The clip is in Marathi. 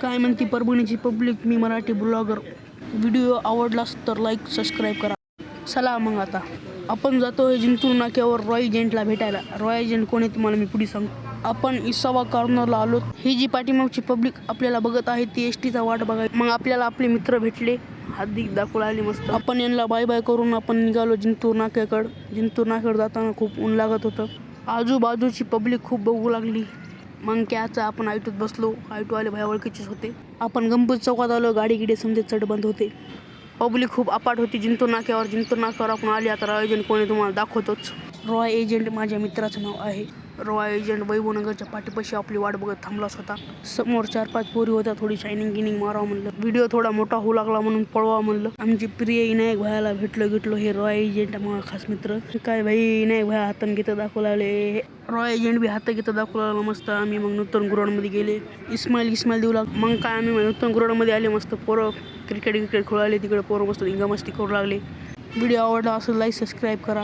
काय म्हणते परभणीची पब्लिक, मी मराठी ब्लॉगर. व्हिडिओ आवडलास तर लाईक सबस्क्राईब करा. चला मग आता आपण जातोय जिंतूर नाक्यावर रॉय एजंटला भेटायला. रॉय एजंट कोण आहे तुम्हाला मी पुढे सांगतो. आपण इसावा कॉर्नरला आलो. ही जी पाठीमागची पब्लिक आपल्याला बघत आहे ती एसटीचा वाट बघाय. मग आपल्याला आपले मित्र भेटले, हात दाखवू लागले मस्त. आपण यांना बाय बाय करून आपण निघालो जिंतूर नाक्याकडं. जिंतूर नाक्याकडे जाताना खूप ऊन लागत होतं. आजूबाजूची पब्लिक खूप बघू लागली. मग त्याचं आपण ऑटोत बसलो. ऑटोवाले भया ओळखीचेच होते. आपण गणपती चौकात आलो. गाडी गिडी समजे चढ बंद होते. पब्लिक खूप अपाट होती जिंतूर नाक्यावर आपण आले. आता रॉय एजंट कोणी तुम्हाला दाखवतोच. रॉय एजंट माझ्या मित्राचं नाव आहे. रॉय एजंट वैभवनगरच्या पाठीपाशी आपली वाट बघत थांबलाच होता. समोर 4-5 पोरी होत्या. थोडी शायनिंग गिनिंग मारावं म्हणलं. व्हिडिओ थोडा मोठा होऊ लागला म्हणून पळवा म्हणलं. आमची प्रिय विनायक भायाला भेटलो. हे रॉय एजंट माझा खास मित्र. काय भाई विनायक भाया हातान घेतं दाखवू लागले. रॉय एजंट बी हात घेतं दाखवू लागला मस्त. आम्ही मग नूतन ग्राउंडमध्ये गेले. इस्माईल देऊ लाग. मग काय आम्ही नूतन ग्राउंडमध्ये आले. मस्त पोरं क्रिकेट खेळू लागले. तिकडे पोरं मस्त मस्ती करू लागले. व्हिडिओ आवडला असेल लाईक सबस्क्राईब करा.